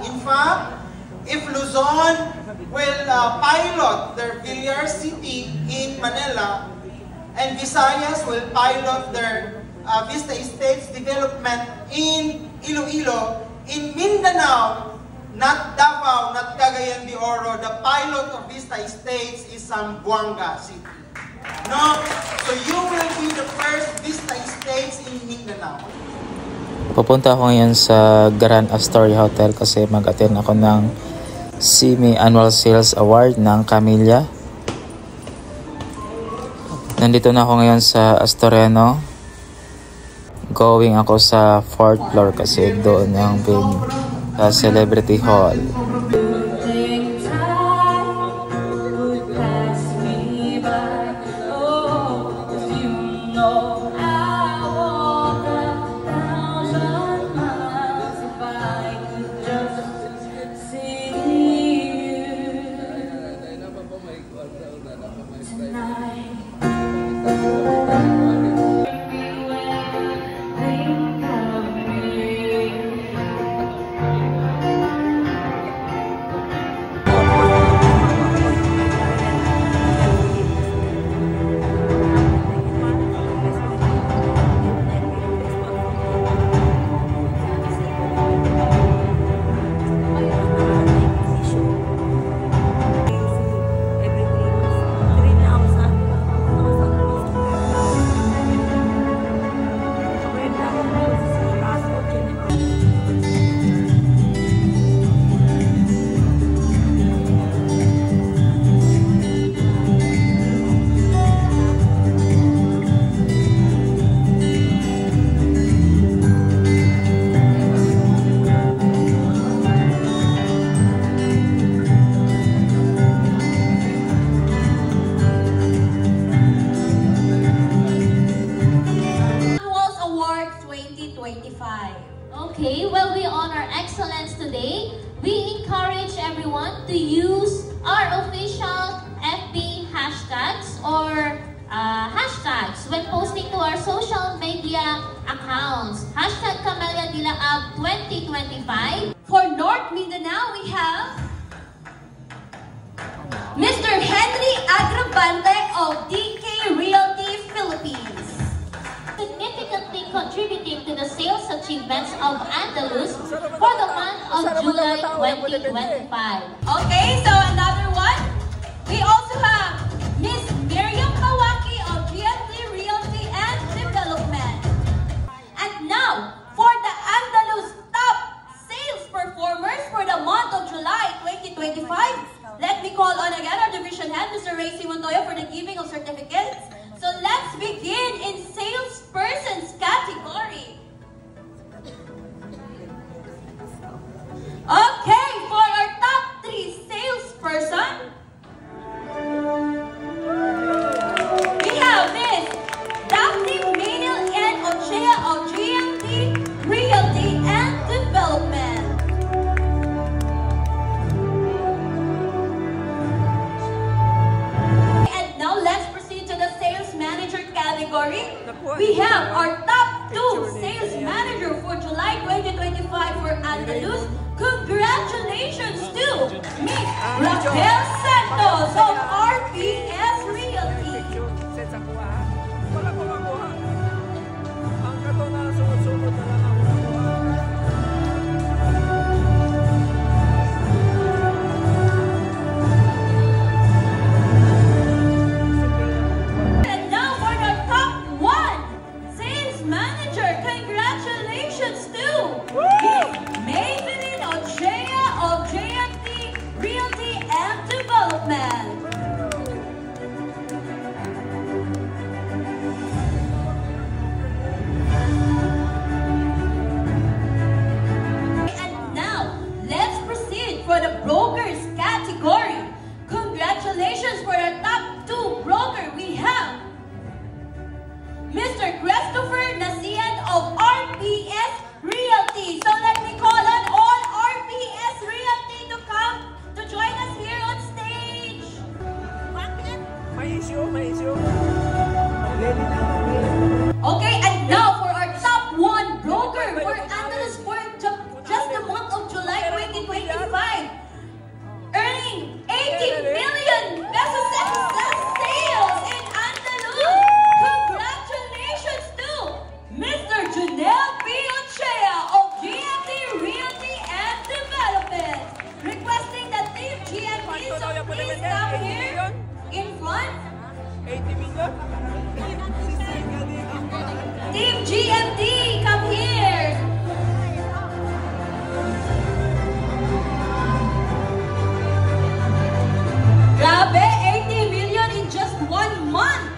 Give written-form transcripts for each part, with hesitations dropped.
In fact, if Luzon will pilot their Villar City in Manila, and Visayas will pilot their Vista Estates development in Iloilo, in Mindanao, not Davao, not Cagayan de Oro, the pilot of Vista Estates is Zamboanga City. No? So you will be the first Vista Estates in Mindanao. Pupunta ako ngayon sa Grand Astoria Hotel kasi mag-attend ako ng CME Annual Sales Award ng Camellia. Nandito na ako ngayon sa Astoriano. Going ako sa 4th floor kasi doon ang venue sa Celebrity Hall. Okay, well, we honor excellence today. We encourage everyone to use our official FB hashtags or hashtags when posting to our social media accounts. Hashtag Camellia Dilaab 2025. For North Mindanao, we have Mr. Henry Agravante of DK Realty Philippines. Significantly contributing to the sales achievements of Andalus for the month of July 2025. Okay, so another one. We also have Miss Miriam Kawaki of GMT Realty and Development. And now, for the Andalus top sales performers for the month of July 2025, let me call on again our division head, Mr. Ray Simontoyo, for the giving of certificates. So let's begin in salesperson's category. Okay, for our top 3 salesperson, we have Miss Daphne Maynil and Ochea of GMT Realty and Development. And now let's proceed to the sales manager category. We have our top 2 sales manager for July 2025 for Andalus. Congratulations to Miss Raquel Santos of RPS Realty. And now for the top 1 sales manager, congratulations to Miss Maybelline Ochea of JMT Realty and Development. And now, let's proceed for the brokers category. Congratulations for the top 2 broker. We have Mr. Christopher Nasian of RPS Realty. So let me call on all RPS Realty to come to join us here on stage. Okay, and now for our top 1 broker for Andalus for just the month of July 2025. please come here in front. 80 million? Team GMD, come here. Grabe, 80 million in just 1 month.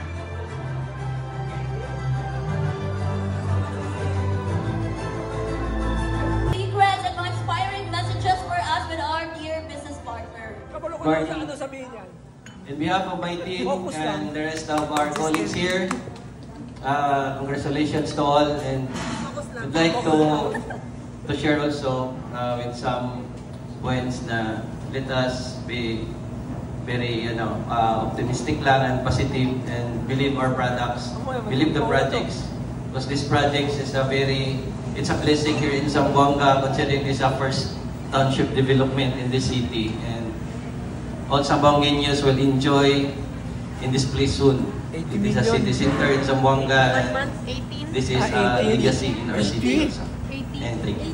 Secrets and mga inspiring messages for us with our dear business partner. Marty, in behalf of my team and the rest of our colleagues here, congratulations to all, and I'd like to share also with some points na let us be very optimistic lang and positive and believe our products, believe the projects, because this project is it's a blessing here in Zamboanga, considering this is our first township development in the city, and all Zamboangueños will enjoy in this place soon. It is a city center in Zamboanga, and this is a legacy in our city also. And thank you.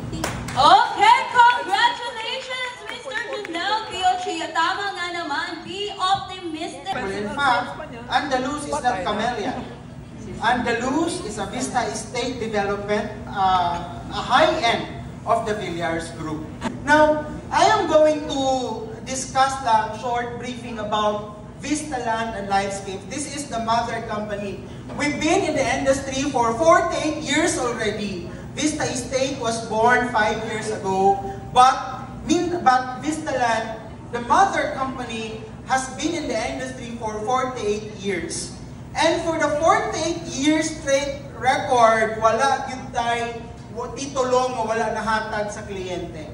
Okay, congratulations, Mr. Junel Piochia. Tama nga naman, be optimistic. In fact, Andaluz is not Camellia. Andaluz is a Vista Estate development, a high end of the Villiers Group. Now, I am going to discuss a short briefing about Vista Land and Lifescape. This is the mother company. We've been in the industry for 48 years already. Vista Estate was born 5 years ago, but Vista Land, the mother company, has been in the industry for 48 years. And for the 48 years straight record, wala gyud tay titulong o wala nahatag sa kliyente.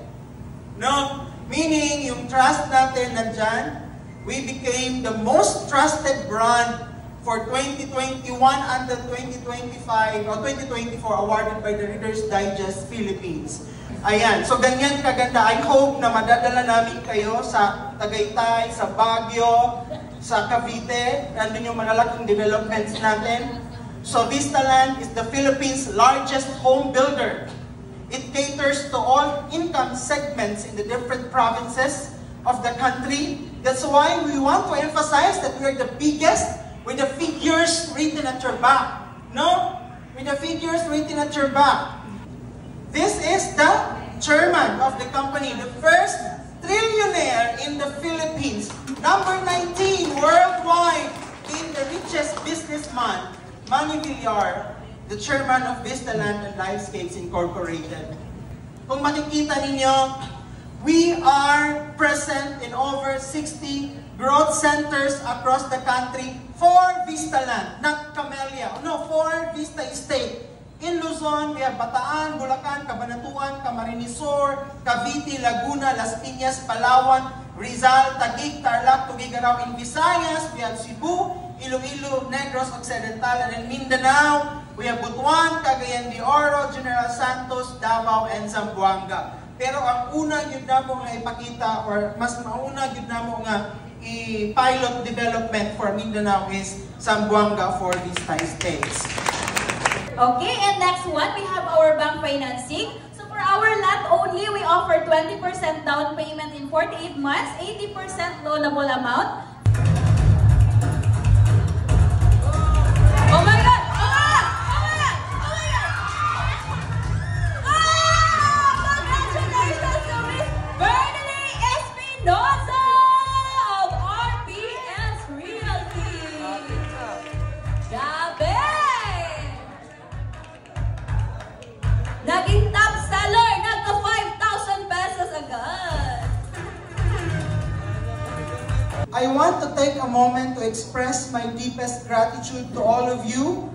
No? Meaning, yung trust natin nandyan, we became the most trusted brand for 2021 until 2025 or 2024 awarded by the Reader's Digest Philippines. Ayan, so ganyan kaganda. I hope na madadala namin kayo sa Tagaytay, sa Baguio, sa Cavite, nandun yung malalaking developments natin. So Vista Land is the Philippines' largest home builder. It caters to all income segments in the different provinces of the country. That's why we want to emphasize that we are the biggest with the figures written at your back. No? With the figures written at your back. This is the chairman of the company, the first trillionaire in the Philippines. Number 19 worldwide in the richest businessman, Manny Villar, the chairman of Vista Land and Lifescapes Incorporated. Kung makikita ninyo, we are present in over 60 growth centers across the country for Vista Land, not Camellia. No, for Vista Estate. In Luzon, we have Bataan, Bulacan, Cabanatuan, Camarines Sur, Cavite, Laguna, Las Piñas, Palawan, Rizal, Taguig, Tarlac, Tuguegarao. In Visayas, we have Cebu, Iloilo, Negros Occidental, and in Mindanao, we have Butuan, Cagayan de Oro, General Santos, Davao, and Zamboanga. Pero ang una yun na mo nga ipakita, or mas mauna yun na mo nga i-pilot development for Mindanao is Zamboanga for Vista Estates. Okay, and next one, we have our bank financing. So for our land only, we offer 20% down payment in 48 months, 80% loanable amount. Oh my God! Oh my God! Oh my God! Oh my God! Oh! Congratulations to Miss Bernadette Espinosa of RPS Realty! Grabe! Naging top seller, nagka 5,000 pesos agad. I want to take a moment to express my deepest gratitude to all of you,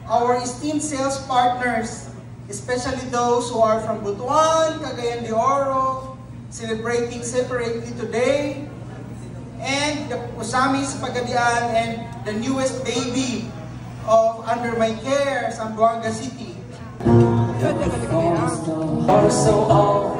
our esteemed sales partners, especially those who are from Butuan, Cagayan de Oro, celebrating separately today, and the Usamis Pagadian, and the newest baby of Under My Care, Zamboanga City. So all